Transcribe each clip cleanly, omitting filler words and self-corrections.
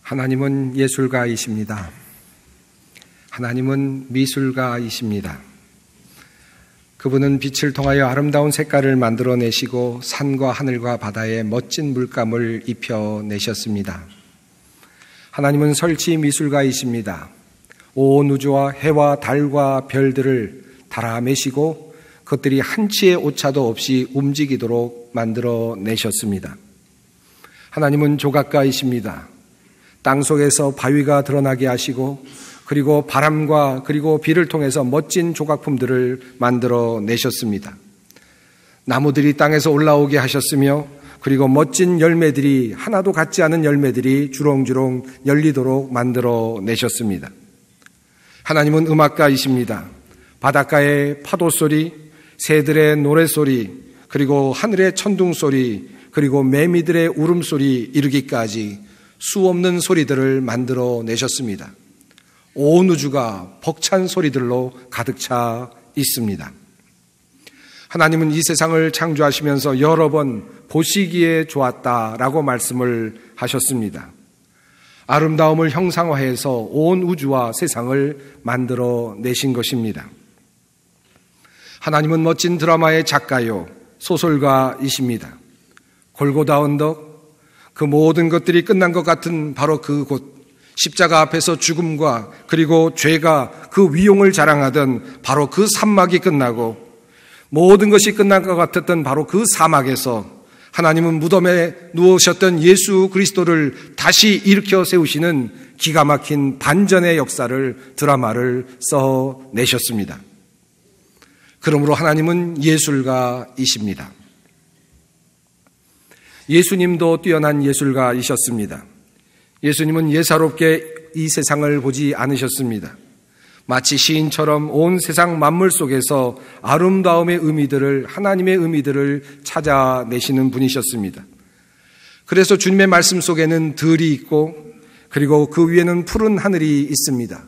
하나님은 예술가이십니다. 하나님은 미술가이십니다. 그분은 빛을 통하여 아름다운 색깔을 만들어내시고 산과 하늘과 바다에 멋진 물감을 입혀내셨습니다. 하나님은 설치 미술가이십니다. 온 우주와 해와 달과 별들을 달아매시고 그것들이 한치의 오차도 없이 움직이도록 만들어내셨습니다. 하나님은 조각가이십니다. 땅속에서 바위가 드러나게 하시고 그리고 바람과 그리고 비를 통해서 멋진 조각품들을 만들어내셨습니다. 나무들이 땅에서 올라오게 하셨으며 그리고 멋진 열매들이 하나도 같지 않은 열매들이 주렁주렁 열리도록 만들어내셨습니다. 하나님은 음악가이십니다. 바닷가의 파도소리, 새들의 노래소리, 그리고 하늘의 천둥소리, 그리고 매미들의 울음소리 이르기까지 수없는 소리들을 만들어내셨습니다. 온 우주가 벅찬 소리들로 가득 차 있습니다. 하나님은 이 세상을 창조하시면서 여러 번 보시기에 좋았다라고 말씀을 하셨습니다. 아름다움을 형상화해서 온 우주와 세상을 만들어내신 것입니다. 하나님은 멋진 드라마의 작가요, 소설가이십니다. 골고다 언덕, 그 모든 것들이 끝난 것 같은 바로 그곳, 십자가 앞에서 죽음과 그리고 죄가 그 위용을 자랑하던 바로 그 산막이 끝나고 모든 것이 끝난 것 같았던 바로 그 사막에서 하나님은 무덤에 누우셨던 예수 그리스도를 다시 일으켜 세우시는 기가 막힌 반전의 역사를, 드라마를 써내셨습니다. 그러므로 하나님은 예술가이십니다. 예수님도 뛰어난 예술가이셨습니다. 예수님은 예사롭게 이 세상을 보지 않으셨습니다. 마치 시인처럼 온 세상 만물 속에서 아름다움의 의미들을, 하나님의 의미들을 찾아내시는 분이셨습니다. 그래서 주님의 말씀 속에는 들이 있고 그리고 그 위에는 푸른 하늘이 있습니다.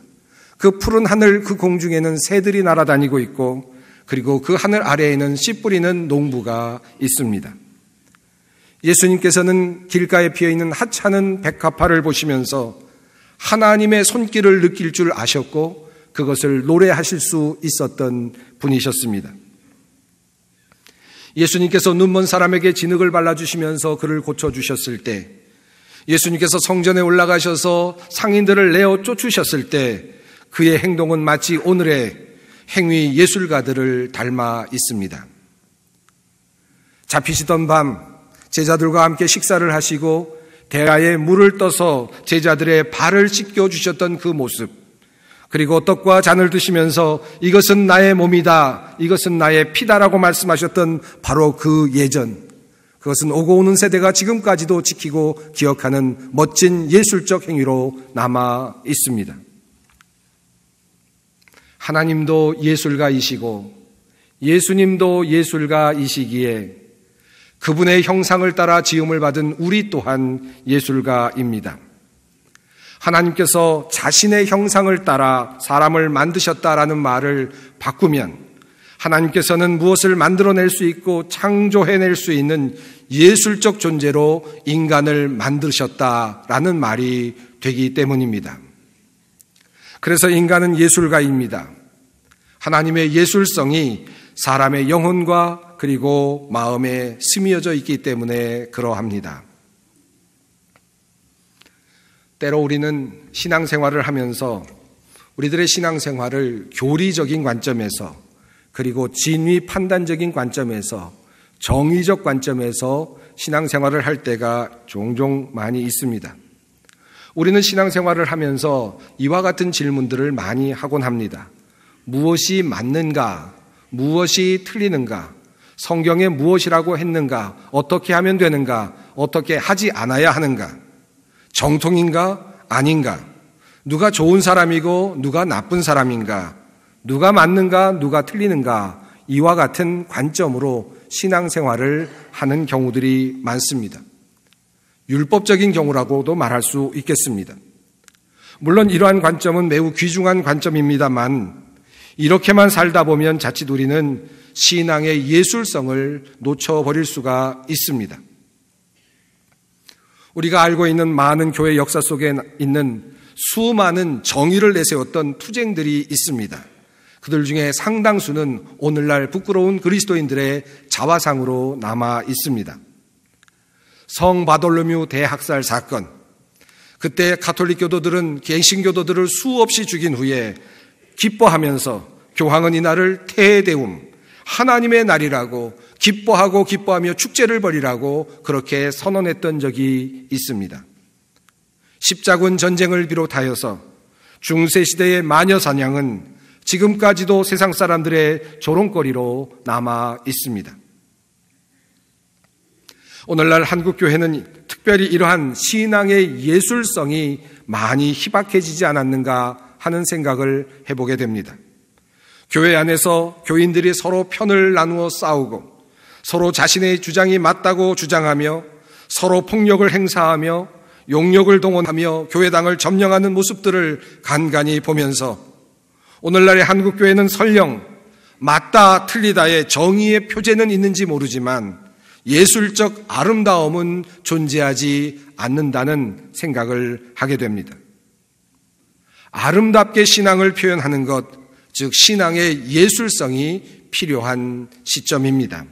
그 푸른 하늘, 그 공중에는 새들이 날아다니고 있고 그리고 그 하늘 아래에는 씨 뿌리는 농부가 있습니다. 예수님께서는 길가에 피어있는 하찮은 백합화를 보시면서 하나님의 손길을 느낄 줄 아셨고 그것을 노래하실 수 있었던 분이셨습니다. 예수님께서 눈먼 사람에게 진흙을 발라주시면서 그를 고쳐주셨을 때, 예수님께서 성전에 올라가셔서 상인들을 내어 쫓으셨을 때 그의 행동은 마치 오늘의 행위 예술가들을 닮아 있습니다. 잡히시던 밤 제자들과 함께 식사를 하시고 대야에 물을 떠서 제자들의 발을 씻겨주셨던 그 모습, 그리고 떡과 잔을 드시면서 이것은 나의 몸이다, 이것은 나의 피다라고 말씀하셨던 바로 그 예전, 그것은 오고 오는 세대가 지금까지도 지키고 기억하는 멋진 예술적 행위로 남아 있습니다. 하나님도 예술가이시고 예수님도 예술가이시기에 그분의 형상을 따라 지음을 받은 우리 또한 예술가입니다. 하나님께서 자신의 형상을 따라 사람을 만드셨다라는 말을 바꾸면 하나님께서는 무엇을 만들어낼 수 있고 창조해낼 수 있는 예술적 존재로 인간을 만드셨다라는 말이 되기 때문입니다. 그래서 인간은 예술가입니다. 하나님의 예술성이 사람의 영혼과 그리고 마음에 스며져 있기 때문에 그러합니다. 때로 우리는 신앙생활을 하면서 우리들의 신앙생활을 교리적인 관점에서 그리고 진위 판단적인 관점에서 정의적 관점에서 신앙생활을 할 때가 종종 많이 있습니다. 우리는 신앙생활을 하면서 이와 같은 질문들을 많이 하곤 합니다. 무엇이 맞는가? 무엇이 틀리는가? 성경에 무엇이라고 했는가? 어떻게 하면 되는가? 어떻게 하지 않아야 하는가? 정통인가? 아닌가? 누가 좋은 사람이고 누가 나쁜 사람인가? 누가 맞는가? 누가 틀리는가? 이와 같은 관점으로 신앙생활을 하는 경우들이 많습니다. 율법적인 경우라고도 말할 수 있겠습니다. 물론 이러한 관점은 매우 귀중한 관점입니다만 이렇게만 살다 보면 자칫 우리는 신앙의 예술성을 놓쳐버릴 수가 있습니다. 우리가 알고 있는 많은 교회 역사 속에 있는 수많은 정의를 내세웠던 투쟁들이 있습니다. 그들 중에 상당수는 오늘날 부끄러운 그리스도인들의 자화상으로 남아 있습니다. 성 바돌로뮤 대학살 사건, 그때 가톨릭 교도들은 개신교도들을 수없이 죽인 후에 기뻐하면서 교황은 이날을 테데움, 하나님의 날이라고 기뻐하며 축제를 벌이라고 그렇게 선언했던 적이 있습니다. 십자군 전쟁을 비롯하여서 중세시대의 마녀사냥은 지금까지도 세상 사람들의 조롱거리로 남아 있습니다. 오늘날 한국교회는 특별히 이러한 신앙의 예술성이 많이 희박해지지 않았는가 하는 생각을 해보게 됩니다. 교회 안에서 교인들이 서로 편을 나누어 싸우고 서로 자신의 주장이 맞다고 주장하며 서로 폭력을 행사하며 용력을 동원하며 교회당을 점령하는 모습들을 간간히 보면서 오늘날의 한국교회는 설령 맞다 틀리다의 정의의 표제는 있는지 모르지만 예술적 아름다움은 존재하지 않는다는 생각을 하게 됩니다. 아름답게 신앙을 표현하는 것, 즉 신앙의 예술성이 필요한 시점입니다.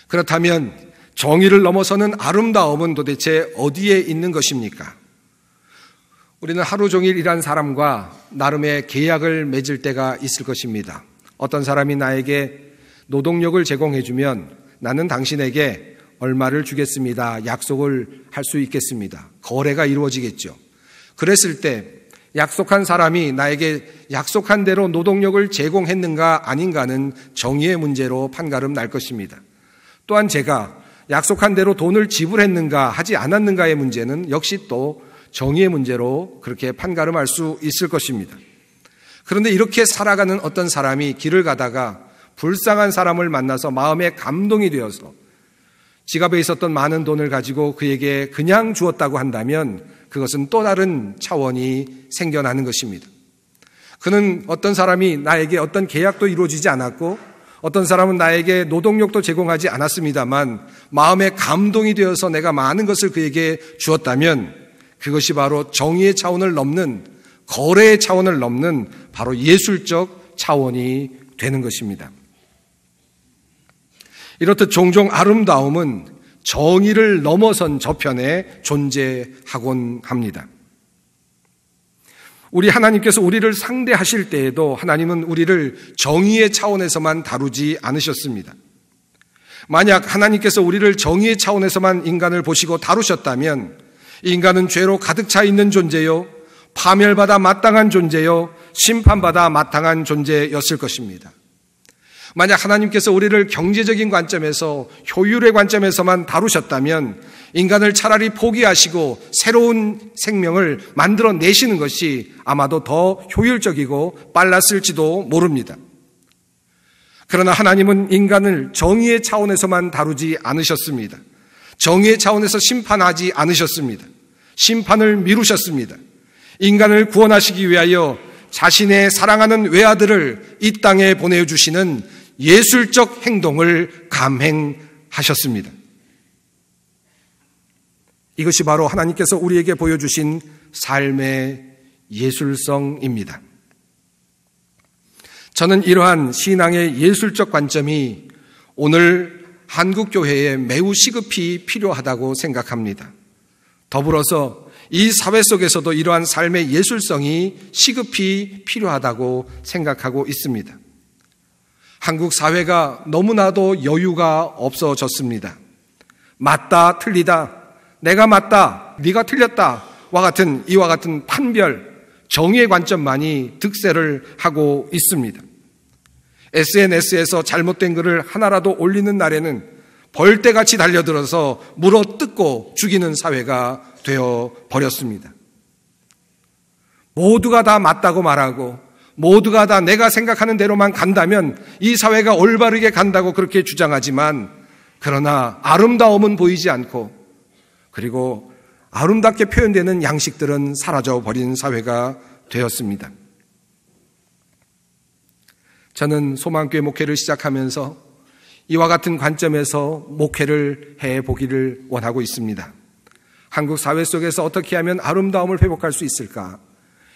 그렇다면 정의를 넘어서는 아름다움은 도대체 어디에 있는 것입니까? 우리는 하루 종일 일한 사람과 나름의 계약을 맺을 때가 있을 것입니다. 어떤 사람이 나에게 노동력을 제공해주면 나는 당신에게 얼마를 주겠습니다. 약속을 할 수 있겠습니다. 거래가 이루어지겠죠. 그랬을 때 약속한 사람이 나에게 약속한 대로 노동력을 제공했는가 아닌가는 정의의 문제로 판가름 날 것입니다. 또한 제가 약속한 대로 돈을 지불했는가 하지 않았는가의 문제는 역시 또 정의의 문제로 그렇게 판가름할 수 있을 것입니다. 그런데 이렇게 살아가는 어떤 사람이 길을 가다가 불쌍한 사람을 만나서 마음에 감동이 되어서 지갑에 있었던 많은 돈을 가지고 그에게 그냥 주었다고 한다면 그것은 또 다른 차원이 생겨나는 것입니다. 그는 어떤 사람이 나에게 어떤 계약도 이루어지지 않았고 어떤 사람은 나에게 노동력도 제공하지 않았습니다만 마음에 감동이 되어서 내가 많은 것을 그에게 주었다면 그것이 바로 정의의 차원을 넘는, 거래의 차원을 넘는 바로 예술적 차원이 되는 것입니다. 이렇듯 종종 아름다움은 정의를 넘어선 저편에 존재하곤 합니다. 우리 하나님께서 우리를 상대하실 때에도 하나님은 우리를 정의의 차원에서만 다루지 않으셨습니다. 만약 하나님께서 우리를 정의의 차원에서만 인간을 보시고 다루셨다면 인간은 죄로 가득 차 있는 존재요, 파멸받아 마땅한 존재요, 심판받아 마땅한 존재였을 것입니다. 만약 하나님께서 우리를 경제적인 관점에서, 효율의 관점에서만 다루셨다면 인간을 차라리 포기하시고 새로운 생명을 만들어내시는 것이 아마도 더 효율적이고 빨랐을지도 모릅니다. 그러나 하나님은 인간을 정의의 차원에서만 다루지 않으셨습니다. 정의의 차원에서 심판하지 않으셨습니다. 심판을 미루셨습니다. 인간을 구원하시기 위하여 자신의 사랑하는 외아들을 이 땅에 보내주시는 예술적 행동을 감행하셨습니다. 이것이 바로 하나님께서 우리에게 보여주신 삶의 예술성입니다. 저는 이러한 신앙의 예술적 관점이 오늘 한국교회에 매우 시급히 필요하다고 생각합니다. 더불어서 이 사회 속에서도 이러한 삶의 예술성이 시급히 필요하다고 생각하고 있습니다. 한국 사회가 너무나도 여유가 없어졌습니다. 맞다, 틀리다, 내가 맞다, 네가 틀렸다 이와 같은 판별, 정의의 관점만이 득세를 하고 있습니다. SNS에서 잘못된 글을 하나라도 올리는 날에는 벌떼같이 달려들어서 물어뜯고 죽이는 사회가 되어 버렸습니다. 모두가 다 맞다고 말하고 모두가 다 내가 생각하는 대로만 간다면 이 사회가 올바르게 간다고 그렇게 주장하지만 그러나 아름다움은 보이지 않고 그리고 아름답게 표현되는 양식들은 사라져버린 사회가 되었습니다. 저는 소망교회 목회를 시작하면서 이와 같은 관점에서 목회를 해보기를 원하고 있습니다. 한국 사회 속에서 어떻게 하면 아름다움을 회복할 수 있을까?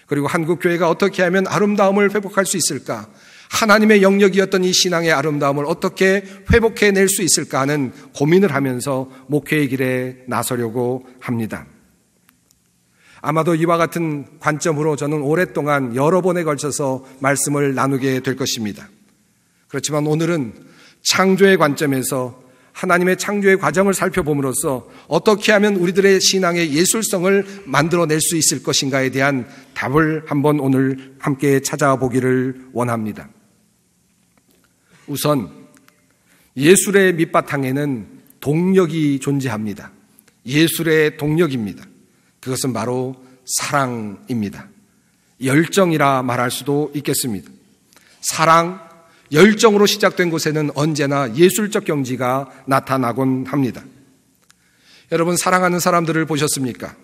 그리고 한국 교회가 어떻게 하면 아름다움을 회복할 수 있을까? 하나님의 영역이었던 이 신앙의 아름다움을 어떻게 회복해낼 수 있을까 하는 고민을 하면서 목회의 길에 나서려고 합니다. 아마도 이와 같은 관점으로 저는 오랫동안 여러 번에 걸쳐서 말씀을 나누게 될 것입니다. 그렇지만 오늘은 창조의 관점에서 하나님의 창조의 과정을 살펴봄으로써 어떻게 하면 우리들의 신앙의 예술성을 만들어낼 수 있을 것인가에 대한 답을 한번 오늘 함께 찾아보기를 원합니다. 우선 예술의 밑바탕에는 동력이 존재합니다. 예술의 동력입니다. 그것은 바로 사랑입니다. 열정이라 말할 수도 있겠습니다. 사랑, 열정으로 시작된 곳에는 언제나 예술적 경지가 나타나곤 합니다. 여러분, 사랑하는 사람들을 보셨습니까?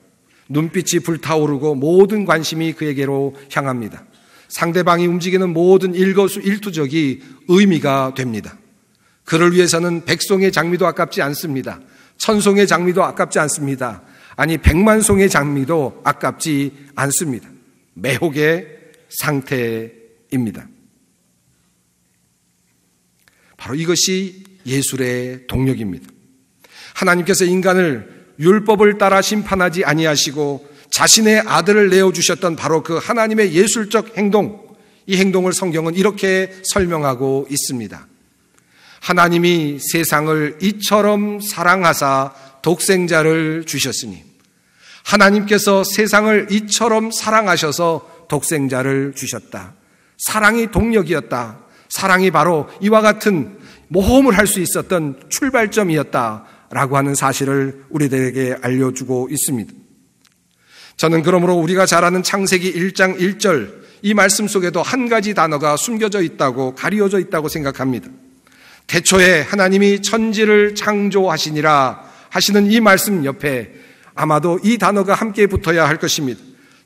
눈빛이 불타오르고 모든 관심이 그에게로 향합니다. 상대방이 움직이는 모든 일거수일투족이 의미가 됩니다. 그를 위해서는 백송의 장미도 아깝지 않습니다. 천송의 장미도 아깝지 않습니다. 아니, 100만 송의 장미도 아깝지 않습니다. 매혹의 상태입니다. 바로 이것이 예술의 동력입니다. 하나님께서 인간을 율법을 따라 심판하지 아니하시고 자신의 아들을 내어주셨던 바로 그 하나님의 예술적 행동, 이 행동을 성경은 이렇게 설명하고 있습니다. 하나님이 세상을 이처럼 사랑하사 독생자를 주셨으니, 하나님께서 세상을 이처럼 사랑하셔서 독생자를 주셨다. 사랑이 동력이었다. 사랑이 바로 이와 같은 모험을 할 수 있었던 출발점이었다라고 하는 사실을 우리들에게 알려주고 있습니다. 저는 그러므로 우리가 잘 아는 창세기 1장 1절 이 말씀 속에도 한 가지 단어가 숨겨져 있다고, 가리워져 있다고 생각합니다. 태초에 하나님이 천지를 창조하시니라 하시는 이 말씀 옆에 아마도 이 단어가 함께 붙어야 할 것입니다.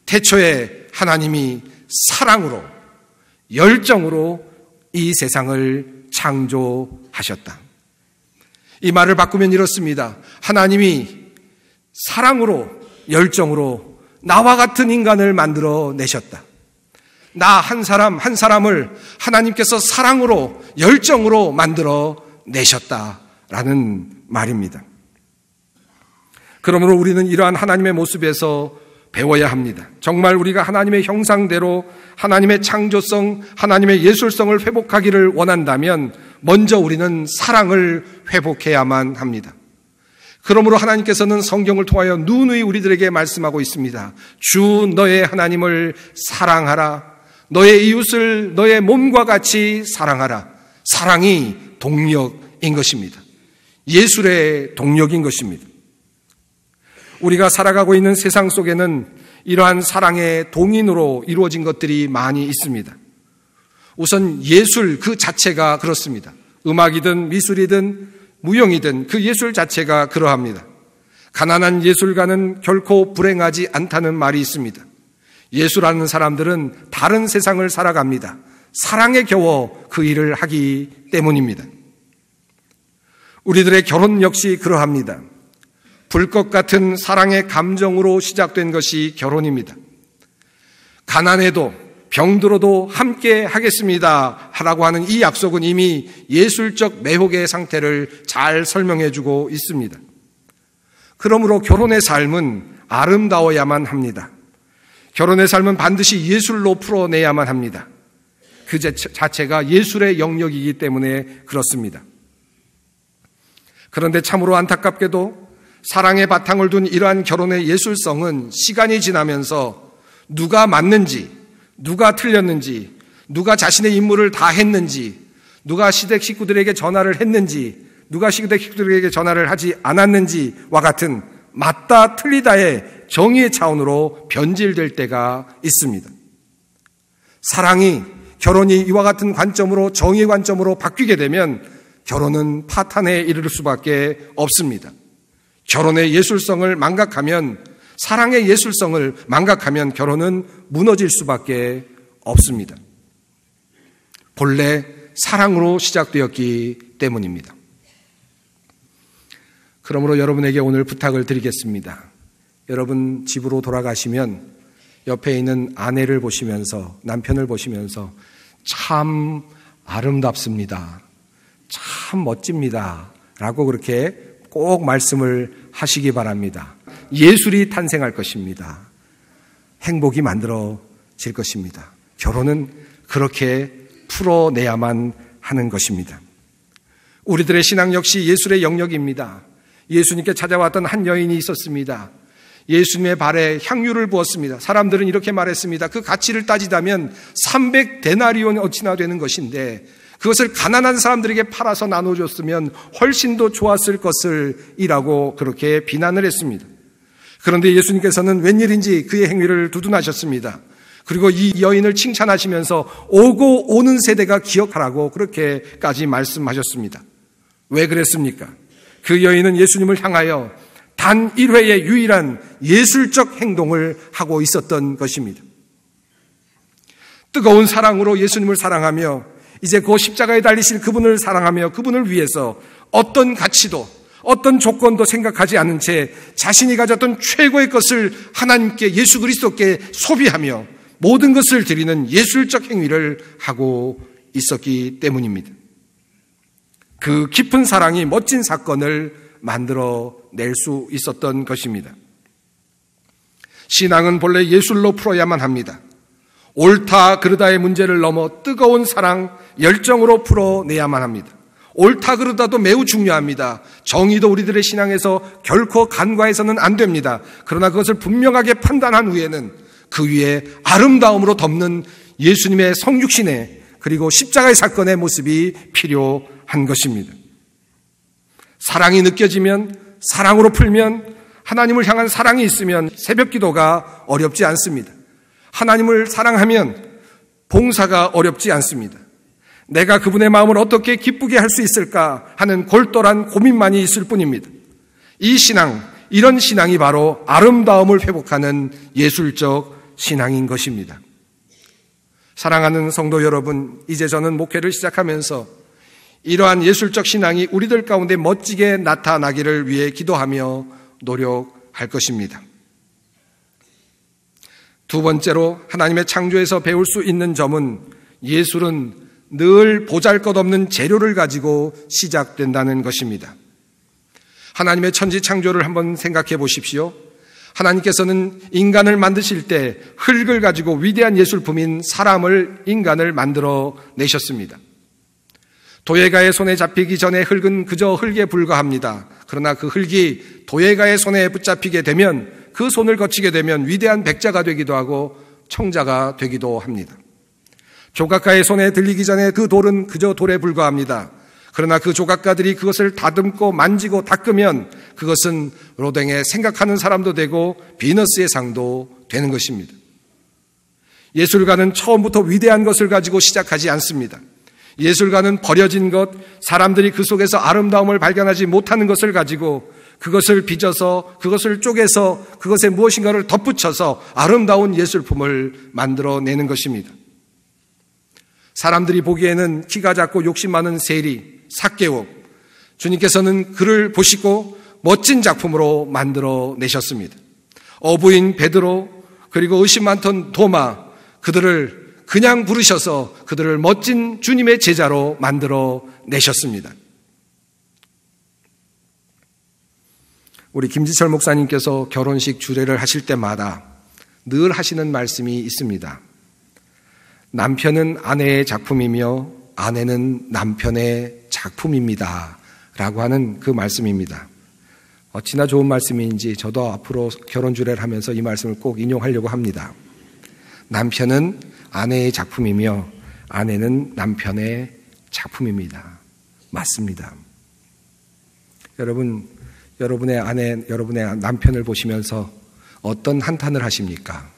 태초에 하나님이 사랑으로, 열정으로 이 세상을 창조하셨다. 이 말을 바꾸면 이렇습니다. 하나님이 사랑으로, 열정으로 나와 같은 인간을 만들어 내셨다. 나 한 사람을 하나님께서 사랑으로, 열정으로 만들어 내셨다라는 말입니다. 그러므로 우리는 이러한 하나님의 모습에서 배워야 합니다. 정말 우리가 하나님의 형상대로 하나님의 창조성, 하나님의 예술성을 회복하기를 원한다면 먼저 우리는 사랑을 회복해야만 합니다. 그러므로 하나님께서는 성경을 통하여 누누이 우리들에게 말씀하고 있습니다. 주 너의 하나님을 사랑하라. 너의 이웃을 너의 몸과 같이 사랑하라. 사랑이 동력인 것입니다. 예술의 동력인 것입니다. 우리가 살아가고 있는 세상 속에는 이러한 사랑의 동인으로 이루어진 것들이 많이 있습니다. 우선 예술 그 자체가 그렇습니다. 음악이든 미술이든 무용이든 그 예술 자체가 그러합니다. 가난한 예술가는 결코 불행하지 않다는 말이 있습니다. 예술하는 사람들은 다른 세상을 살아갑니다. 사랑에 겨워 그 일을 하기 때문입니다. 우리들의 결혼 역시 그러합니다. 불꽃 같은 사랑의 감정으로 시작된 것이 결혼입니다. 가난해도 병들어도 함께 하겠습니다 라고 하는 이 약속은 이미 예술적 매혹의 상태를 잘 설명해주고 있습니다. 그러므로 결혼의 삶은 아름다워야만 합니다. 결혼의 삶은 반드시 예술로 풀어내야만 합니다. 그 자체가 예술의 영역이기 때문에 그렇습니다. 그런데 참으로 안타깝게도 사랑의 바탕을 둔 이러한 결혼의 예술성은 시간이 지나면서 누가 맞는지, 누가 틀렸는지, 누가 자신의 임무를 다 했는지, 누가 시댁 식구들에게 전화를 했는지, 누가 시댁 식구들에게 전화를 하지 않았는지와 같은 맞다 틀리다의 정의의 차원으로 변질될 때가 있습니다. 사랑이, 결혼이 이와 같은 관점으로, 정의의 관점으로 바뀌게 되면 결혼은 파탄에 이를 수밖에 없습니다. 결혼의 예술성을 망각하면, 사랑의 예술성을 망각하면 결혼은 무너질 수밖에 없습니다. 본래 사랑으로 시작되었기 때문입니다. 그러므로 여러분에게 오늘 부탁을 드리겠습니다. 여러분 집으로 돌아가시면 옆에 있는 아내를 보시면서, 남편을 보시면서 참 아름답습니다, 참 멋집니다 라고 그렇게 꼭 말씀을 하시기 바랍니다. 예술이 탄생할 것입니다. 행복이 만들어질 것입니다. 결혼은 그렇게 풀어내야만 하는 것입니다. 우리들의 신앙 역시 예술의 영역입니다. 예수님께 찾아왔던 한 여인이 있었습니다. 예수님의 발에 향유를 부었습니다. 사람들은 이렇게 말했습니다. 그 가치를 따지자면 300데나리온어치나 되는 것인데 그것을 가난한 사람들에게 팔아서 나눠줬으면 훨씬 더 좋았을 것을 이라고 그렇게 비난을 했습니다. 그런데 예수님께서는 웬일인지 그의 행위를 두둔하셨습니다. 그리고 이 여인을 칭찬하시면서 오고 오는 세대가 기억하라고 그렇게까지 말씀하셨습니다. 왜 그랬습니까? 그 여인은 예수님을 향하여 단 1회의 유일한 예술적 행동을 하고 있었던 것입니다. 뜨거운 사랑으로 예수님을 사랑하며 이제 그 십자가에 달리실 그분을 사랑하며 그분을 위해서 어떤 가치도 어떤 조건도 생각하지 않은 채 자신이 가졌던 최고의 것을 하나님께, 예수 그리스도께 소비하며 모든 것을 드리는 예술적 행위를 하고 있었기 때문입니다. 그 깊은 사랑이 멋진 사건을 만들어낼 수 있었던 것입니다. 신앙은 본래 예술로 풀어야만 합니다. 옳다 그르다의 문제를 넘어 뜨거운 사랑, 열정으로 풀어내야만 합니다. 옳다 그르다도 매우 중요합니다. 정의도 우리들의 신앙에서 결코 간과해서는 안 됩니다. 그러나 그것을 분명하게 판단한 후에는 그 위에 아름다움으로 덮는 예수님의 성육신의 그리고 십자가의 사건의 모습이 필요한 것입니다. 사랑이 느껴지면, 사랑으로 풀면, 하나님을 향한 사랑이 있으면 새벽 기도가 어렵지 않습니다. 하나님을 사랑하면 봉사가 어렵지 않습니다. 내가 그분의 마음을 어떻게 기쁘게 할 수 있을까 하는 골똘한 고민만이 있을 뿐입니다. 이 신앙, 이런 신앙이 바로 아름다움을 회복하는 예술적 신앙인 것입니다. 사랑하는 성도 여러분, 이제 저는 목회를 시작하면서 이러한 예술적 신앙이 우리들 가운데 멋지게 나타나기를 위해 기도하며 노력할 것입니다. 두 번째로 하나님의 창조에서 배울 수 있는 점은 예술은 늘 보잘것없는 재료를 가지고 시작된다는 것입니다. 하나님의 천지 창조를 한번 생각해 보십시오. 하나님께서는 인간을 만드실 때 흙을 가지고 위대한 예술품인 사람을, 인간을 만들어 내셨습니다. 도예가의 손에 잡히기 전에 흙은 그저 흙에 불과합니다. 그러나 그 흙이 도예가의 손에 붙잡히게 되면, 그 손을 거치게 되면 위대한 백자가 되기도 하고 청자가 되기도 합니다. 조각가의 손에 들리기 전에 그 돌은 그저 돌에 불과합니다. 그러나 그 조각가들이 그것을 다듬고 만지고 닦으면 그것은 로댕의 생각하는 사람도 되고 비너스의 상도 되는 것입니다. 예술가는 처음부터 위대한 것을 가지고 시작하지 않습니다. 예술가는 버려진 것, 사람들이 그 속에서 아름다움을 발견하지 못하는 것을 가지고 그것을 빚어서, 그것을 쪼개서, 그것에 무엇인가를 덧붙여서 아름다운 예술품을 만들어내는 것입니다. 사람들이 보기에는 키가 작고 욕심 많은 세리, 삭개오, 주님께서는 그를 보시고 멋진 작품으로 만들어내셨습니다. 어부인 베드로, 그리고 의심 많던 도마, 그들을 그냥 부르셔서 그들을 멋진 주님의 제자로 만들어내셨습니다. 우리 김지철 목사님께서 결혼식 주례를 하실 때마다 늘 하시는 말씀이 있습니다. 남편은 아내의 작품이며 아내는 남편의 작품입니다 라고 하는 그 말씀입니다. 어찌나 좋은 말씀인지 저도 앞으로 결혼 주례를 하면서 이 말씀을 꼭 인용하려고 합니다. 남편은 아내의 작품이며 아내는 남편의 작품입니다. 맞습니다. 여러분, 여러분의 아내, 여러분의 남편을 보시면서 어떤 한탄을 하십니까?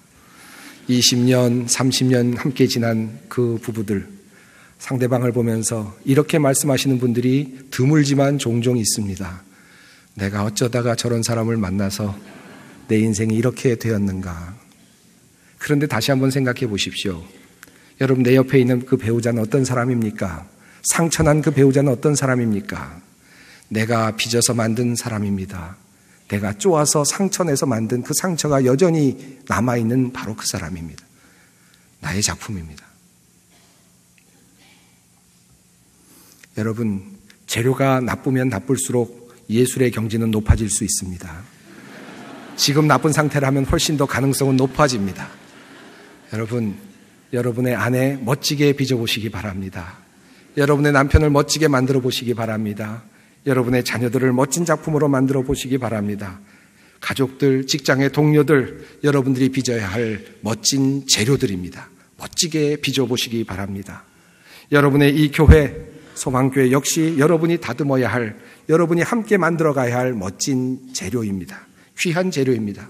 20년, 30년 함께 지난 그 부부들, 상대방을 보면서 이렇게 말씀하시는 분들이 드물지만 종종 있습니다. 내가 어쩌다가 저런 사람을 만나서 내 인생이 이렇게 되었는가. 그런데 다시 한번 생각해 보십시오. 여러분, 내 옆에 있는 그 배우자는 어떤 사람입니까? 상처난 그 배우자는 어떤 사람입니까? 내가 빚어서 만든 사람입니다. 내가 쪼아서 상처내서 만든 그 상처가 여전히 남아있는 바로 그 사람입니다. 나의 작품입니다. 여러분, 재료가 나쁘면 나쁠수록 예술의 경지는 높아질 수 있습니다. 지금 나쁜 상태라면 훨씬 더 가능성은 높아집니다. 여러분, 여러분의 아내 멋지게 빚어보시기 바랍니다. 여러분의 남편을 멋지게 만들어 보시기 바랍니다. 여러분의 자녀들을 멋진 작품으로 만들어 보시기 바랍니다. 가족들, 직장의 동료들, 여러분들이 빚어야 할 멋진 재료들입니다. 멋지게 빚어보시기 바랍니다. 여러분의 이 교회, 소망교회 역시 여러분이 다듬어야 할, 여러분이 함께 만들어가야 할 멋진 재료입니다. 귀한 재료입니다.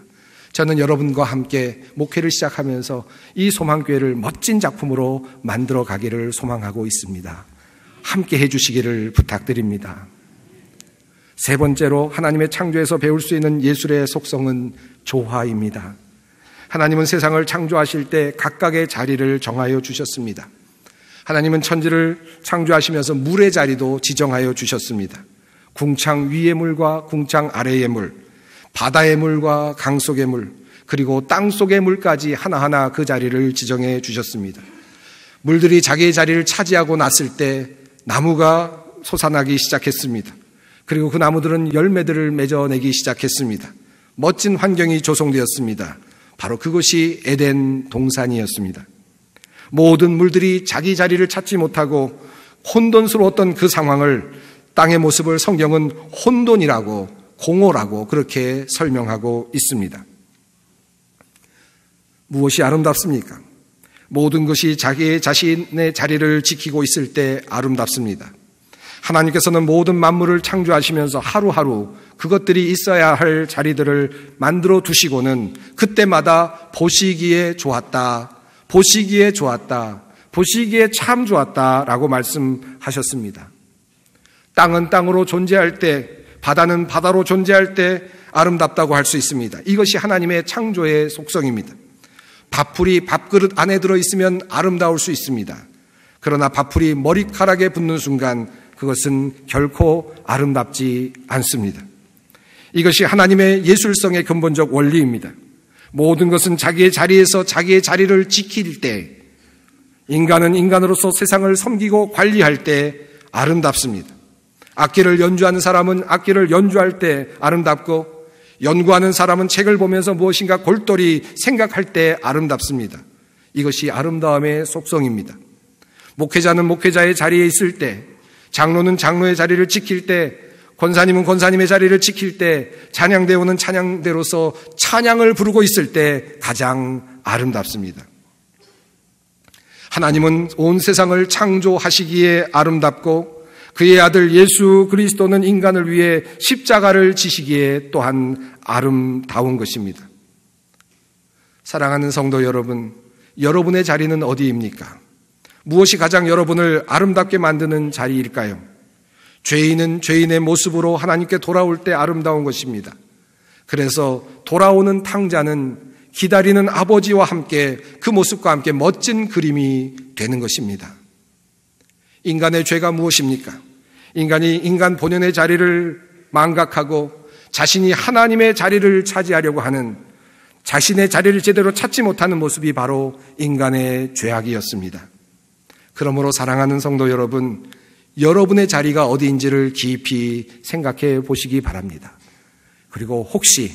저는 여러분과 함께 목회를 시작하면서 이 소망교회를 멋진 작품으로 만들어 가기를 소망하고 있습니다. 함께 해주시기를 부탁드립니다. 세 번째로 하나님의 창조에서 배울 수 있는 예술의 속성은 조화입니다. 하나님은 세상을 창조하실 때 각각의 자리를 정하여 주셨습니다. 하나님은 천지를 창조하시면서 물의 자리도 지정하여 주셨습니다. 궁창 위의 물과 궁창 아래의 물, 바다의 물과 강 속의 물, 그리고 땅 속의 물까지 하나하나 그 자리를 지정해 주셨습니다. 물들이 자기의 자리를 차지하고 났을 때 나무가 솟아나기 시작했습니다. 그리고 그 나무들은 열매들을 맺어내기 시작했습니다. 멋진 환경이 조성되었습니다. 바로 그것이 에덴 동산이었습니다. 모든 물들이 자기 자리를 찾지 못하고 혼돈스러웠던 그 상황을, 땅의 모습을 성경은 혼돈이라고, 공허라고 그렇게 설명하고 있습니다. 무엇이 아름답습니까? 모든 것이 자기의 자신의 자리를 지키고 있을 때 아름답습니다. 하나님께서는 모든 만물을 창조하시면서 하루하루 그것들이 있어야 할 자리들을 만들어 두시고는 그때마다 보시기에 좋았다, 보시기에 좋았다, 보시기에 참 좋았다라고 말씀하셨습니다. 땅은 땅으로 존재할 때, 바다는 바다로 존재할 때 아름답다고 할 수 있습니다. 이것이 하나님의 창조의 속성입니다. 밥풀이 밥그릇 안에 들어있으면 아름다울 수 있습니다. 그러나 밥풀이 머리카락에 붙는 순간 그것은 결코 아름답지 않습니다. 이것이 하나님의 예술성의 근본적 원리입니다. 모든 것은 자기의 자리에서 자기의 자리를 지킬 때, 인간은 인간으로서 세상을 섬기고 관리할 때 아름답습니다. 악기를 연주하는 사람은 악기를 연주할 때 아름답고, 연구하는 사람은 책을 보면서 무엇인가 골똘히 생각할 때 아름답습니다. 이것이 아름다움의 속성입니다. 목회자는 목회자의 자리에 있을 때, 장로는 장로의 자리를 지킬 때, 권사님은 권사님의 자리를 지킬 때, 찬양대원은 찬양대로서 찬양을 부르고 있을 때 가장 아름답습니다. 하나님은 온 세상을 창조하시기에 아름답고, 그의 아들 예수 그리스도는 인간을 위해 십자가를 지시기에 또한 아름다운 것입니다. 사랑하는 성도 여러분, 여러분의 자리는 어디입니까? 무엇이 가장 여러분을 아름답게 만드는 자리일까요? 죄인은 죄인의 모습으로 하나님께 돌아올 때 아름다운 것입니다. 그래서 돌아오는 탕자는 기다리는 아버지와 함께, 그 모습과 함께 멋진 그림이 되는 것입니다. 인간의 죄가 무엇입니까? 인간이 인간 본연의 자리를 망각하고 자신이 하나님의 자리를 차지하려고 하는, 자신의 자리를 제대로 찾지 못하는 모습이 바로 인간의 죄악이었습니다. 그러므로 사랑하는 성도 여러분, 여러분의 자리가 어디인지를 깊이 생각해 보시기 바랍니다. 그리고 혹시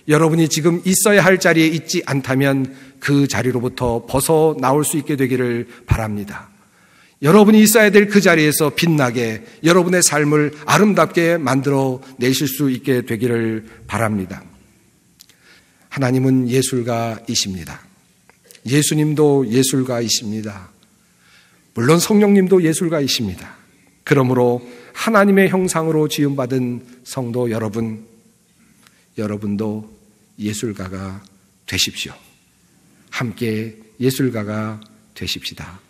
여러분이 지금 있어야 할 자리에 있지 않다면 그 자리로부터 벗어나올 수 있게 되기를 바랍니다. 여러분이 있어야 될 그 자리에서 빛나게, 여러분의 삶을 아름답게 만들어 내실 수 있게 되기를 바랍니다. 하나님은 예술가이십니다. 예수님도 예술가이십니다. 물론 성령님도 예술가이십니다. 그러므로 하나님의 형상으로 지음받은 성도 여러분, 여러분도 예술가가 되십시오. 함께 예술가가 되십시다.